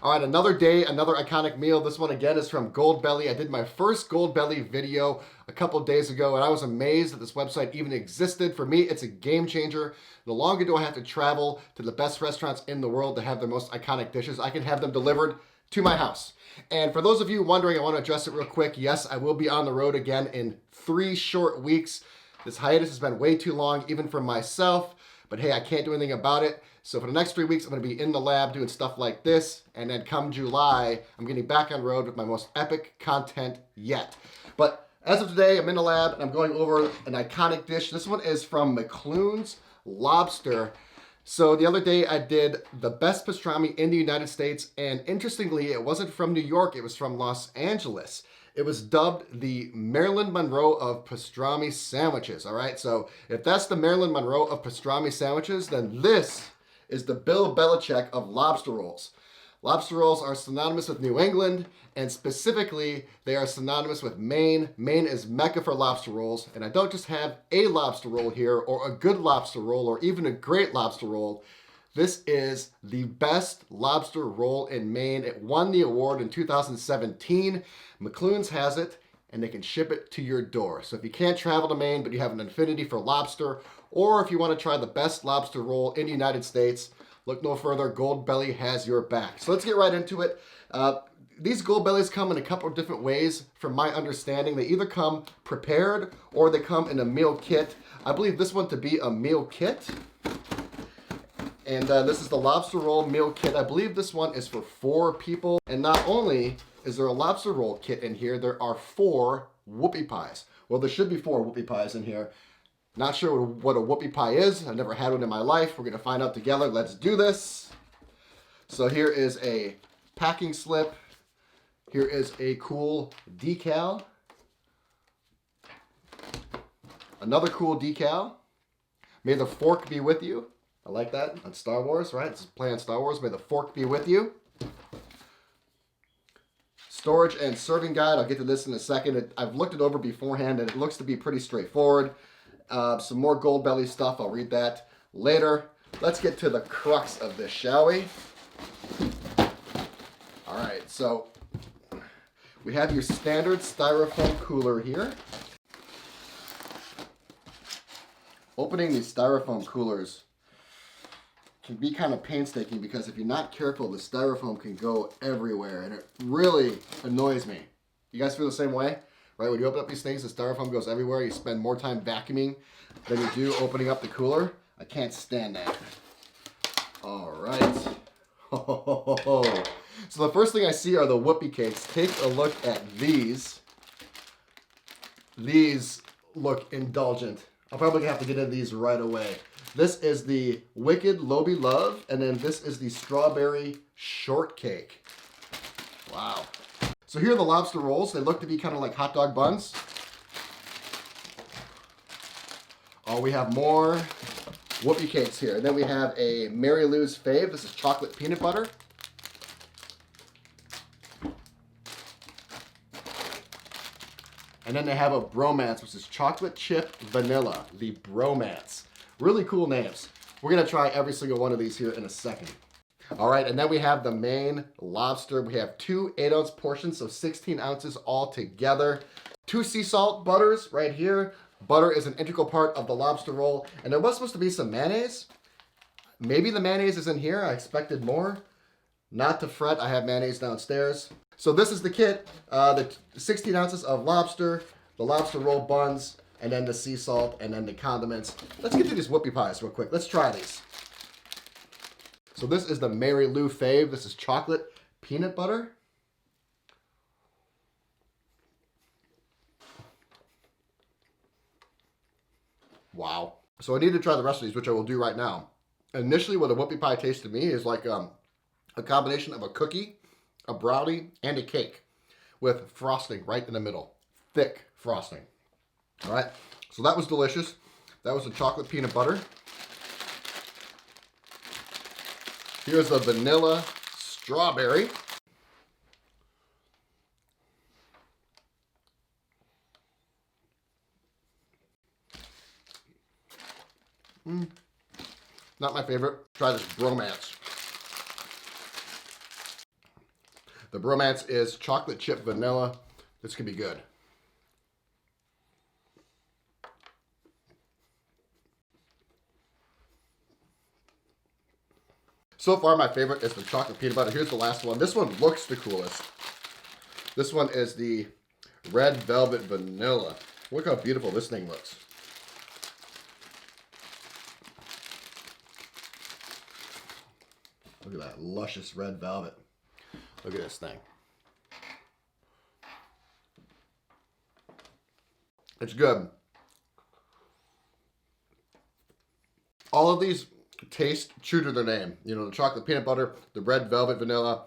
All right, another day, another iconic meal. This one again is from Goldbelly. I did my first Goldbelly video a couple days ago, and I was amazed that this website even existed. For me, it's a game changer. No longer do I have to travel to the best restaurants in the world to have their most iconic dishes. I can have them delivered to my house. And for those of you wondering, I want to address it real quick. Yes, I will be on the road again in 3 short weeks. This hiatus has been way too long, even for myself. But hey, I can't do anything about it. So for the next 3 weeks, I'm going to be in the lab doing stuff like this. And then come July, I'm getting back on road with my most epic content yet. But as of today, I'm in the lab and I'm going over an iconic dish. This one is from McLoons Lobster. So the other day I did the best pastrami in the United States. And interestingly, it wasn't from New York. It was from Los Angeles. It was dubbed the Marilyn Monroe of pastrami sandwiches, all right? So if that's the Marilyn Monroe of pastrami sandwiches, then this is the Bill Belichick of lobster rolls. Lobster rolls are synonymous with New England, and specifically, they are synonymous with Maine. Maine is Mecca for lobster rolls, and I don't just have a lobster roll here, or a good lobster roll, or even a great lobster roll. This is the best lobster roll in Maine. It won the award in 2017. McLoon's has it, and they can ship it to your door. So if you can't travel to Maine, but you have an affinity for lobster, or if you want to try the best lobster roll in the United States, look no further. Goldbelly has your back. So let's get right into it. These Goldbellies come in a couple of different ways from my understanding. They either come prepared or they come in a meal kit. I believe this one to be a meal kit. And this is the lobster roll meal kit. I believe this one is for 4 people. And not only is there a lobster roll kit in here, there are 4 whoopie pies. Well, there should be 4 whoopie pies in here. Not sure what a whoopie pie is. I've never had one in my life. We're going to find out together. Let's do this. So here is a packing slip. Here is a cool decal. Another cool decal. May the fork be with you. I like that. On Star Wars, right? It's a play on Star Wars. May the fork be with you. Storage and serving guide. I'll get to this in a second. I've looked it over beforehand, and it looks to be pretty straightforward. Some more Goldbelly stuff. I'll read that later. Let's get to the crux of this, shall we? All right, so we have your standard styrofoam cooler here. Opening these styrofoam coolers can be kind of painstaking because if you're not careful, the styrofoam can go everywhere, and it really annoys me. You guys feel the same way? Right, when you open up these things, the styrofoam goes everywhere. You spend more time vacuuming than you do opening up the cooler. I can't stand that. All right. So the first thing I see are the whoopie cakes. Take a look at these. These look indulgent. I'll probably have to get into these right away. This is the Wicked Lobie Love, and then this is the Strawberry Shortcake. Wow. So here are the lobster rolls. They look to be kind of like hot dog buns. Oh, we have more whoopie cakes here. And then we have a Mary Lou's fave. This is chocolate peanut butter. And then they have a bromance, which is chocolate chip vanilla. The bromance. Really cool names. We're going to try every single one of these here in a second. All right, and then we have the Maine lobster. We have 2 8-ounce portions, so 16 ounces all together. 2 sea salt butters right here. Butter is an integral part of the lobster roll. And there was supposed to be some mayonnaise. Maybe the mayonnaise is in here. I expected more. Not to fret, I have mayonnaise downstairs. So this is the kit. The 16 ounces of lobster, the lobster roll buns, and then the sea salt, and then the condiments. Let's get to these whoopie pies real quick. Let's try these. So this is the Mary Lou fave. This is chocolate peanut butter. Wow. So I need to try the rest of these, which I will do right now. Initially, what a whoopie pie tastes to me is like a combination of a cookie, a brownie, and a cake with frosting right in the middle. Thick frosting. All right. So that was delicious. That was the chocolate peanut butter. Here's the vanilla strawberry. Not my favorite. Try this bromance. The bromance is chocolate chip vanilla. This could be good. So far, my favorite is the chocolate peanut butter. Here's the last one. This one looks the coolest. This one is the red velvet vanilla. Look how beautiful this thing looks. Look at that luscious red velvet. Look at this thing. It's good. All of these taste true to their name. You know, the chocolate peanut butter, the red velvet vanilla,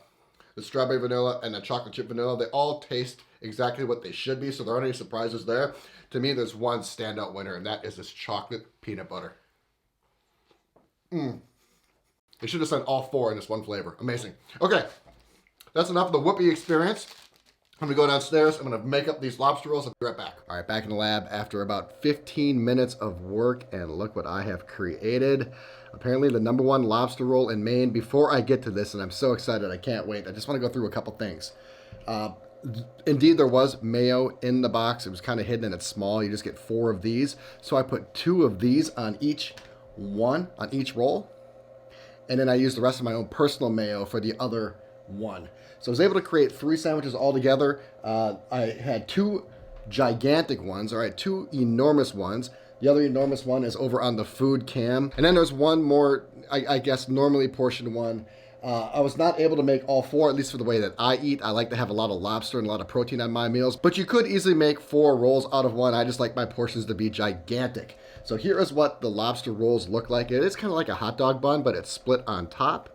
the strawberry vanilla, and the chocolate chip vanilla. They all taste exactly what they should be, so there aren't any surprises there. To me, there's one standout winner, and that is this chocolate peanut butter. They should have sent all 4 in this one flavor. Amazing. Okay, that's enough of the Whoopie experience. I'm gonna go downstairs. I'm gonna make up these lobster rolls. I'll be right back. All right, back in the lab after about 15 minutes of work, and look what I have created. Apparently the #1 lobster roll in Maine. Before I get to this, and I'm so excited, I can't wait. I just wanna go through a couple things. Indeed, there was mayo in the box. It was kind of hidden and it's small. You just get 4 of these. So I put 2 of these on each roll. And then I used the rest of my own personal mayo for the other 1. So I was able to create 3 sandwiches all together. I had 2 gigantic ones, all right, 2 enormous ones. The other enormous one is over on the food cam. And then there's one more, I guess, normally portioned one. I was not able to make all 4, at least for the way that I eat. I like to have a lot of lobster and a lot of protein on my meals. But you could easily make 4 rolls out of one. I just like my portions to be gigantic. So here is what the lobster rolls look like. It is kind of like a hot dog bun, but it's split on top.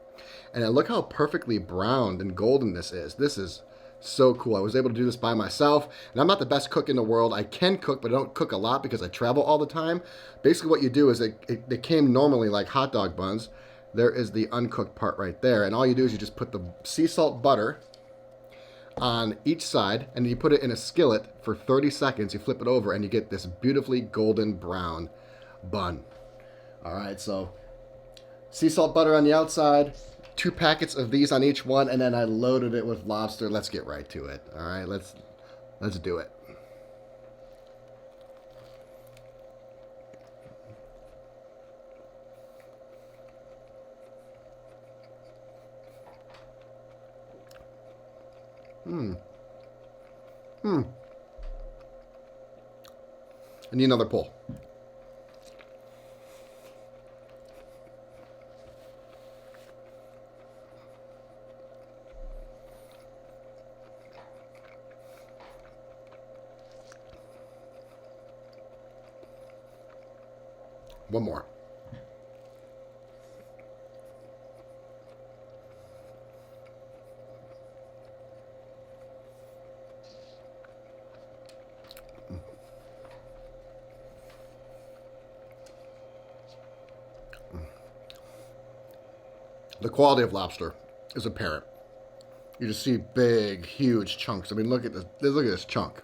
And then look how perfectly browned and golden this is. This is so cool. I was able to do this by myself. And I'm not the best cook in the world. I can cook, but I don't cook a lot because I travel all the time. Basically what you do is they came normally like hot dog buns. There is the uncooked part right there. And all you do is you just put the sea salt butter on each side, and you put it in a skillet for 30 seconds. You flip it over, and you get this beautifully golden brown bun. All right, so sea salt butter on the outside, 2 packets of these on each one, and then I loaded it with lobster. Let's get right to it. All right, let's do it. I need another pull. One more. The quality of lobster is apparent. You just see big, huge chunks. I mean, look at this. Look at this chunk.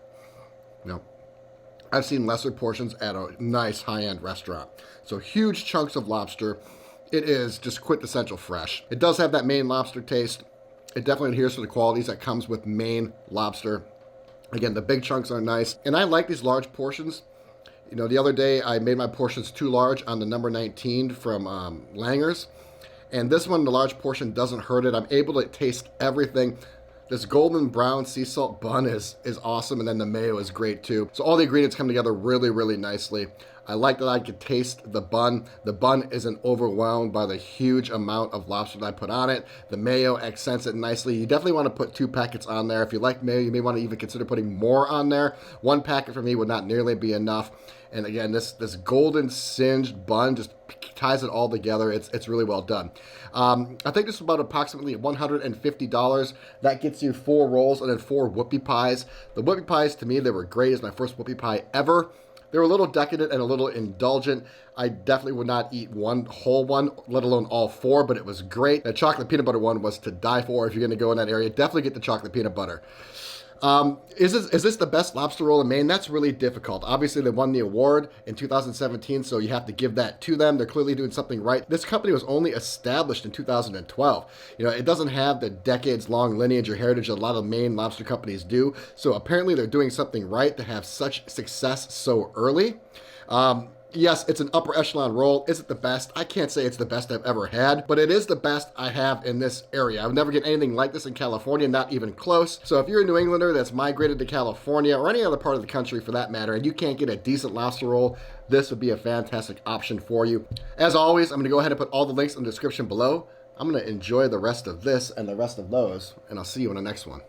You know, I've seen lesser portions at a nice high-end restaurant. So huge chunks of lobster. It is just quintessential fresh. It does have that Maine lobster taste. It definitely adheres to the qualities that comes with Maine lobster. Again, the big chunks are nice. And I like these large portions. You know, the other day I made my portions too large on the number 19 from Langer's. And this one, the large portion, doesn't hurt it. I'm able to taste everything. This golden brown sea salt bun is awesome, and then the mayo is great too. So all the ingredients come together really, really nicely. I like that I could taste the bun. The bun isn't overwhelmed by the huge amount of lobster that I put on it. The mayo accents it nicely. You definitely want to put 2 packets on there. If you like mayo, you may want to even consider putting more on there. 1 packet for me would not nearly be enough. And again, this golden singed bun just ties it all together. It's really well done. I think this is about approximately $150. That gets you 4 rolls and then 4 whoopie pies. The whoopie pies, to me, they were great. It's my first whoopie pie ever. They were a little decadent and a little indulgent. I definitely would not eat one whole one, let alone all 4, but it was great. That chocolate peanut butter one was to die for. If you're going to go in that area, definitely get the chocolate peanut butter. Is this the best lobster roll in Maine? That's really difficult. Obviously, they won the award in 2017, so you have to give that to them. They're clearly doing something right. This company was only established in 2012. You know, it doesn't have the decades-long lineage or heritage that a lot of Maine lobster companies do. So apparently, they're doing something right to have such success so early. Yes, it's an upper echelon roll. Is it the best? I can't say it's the best I've ever had, but it is the best I have in this area. I would never get anything like this in California, not even close. So if you're a New Englander that's migrated to California or any other part of the country for that matter, and you can't get a decent lobster roll, this would be a fantastic option for you. As always, I'm gonna go ahead and put all the links in the description below. I'm gonna enjoy the rest of this and the rest of those, and I'll see you in the next one.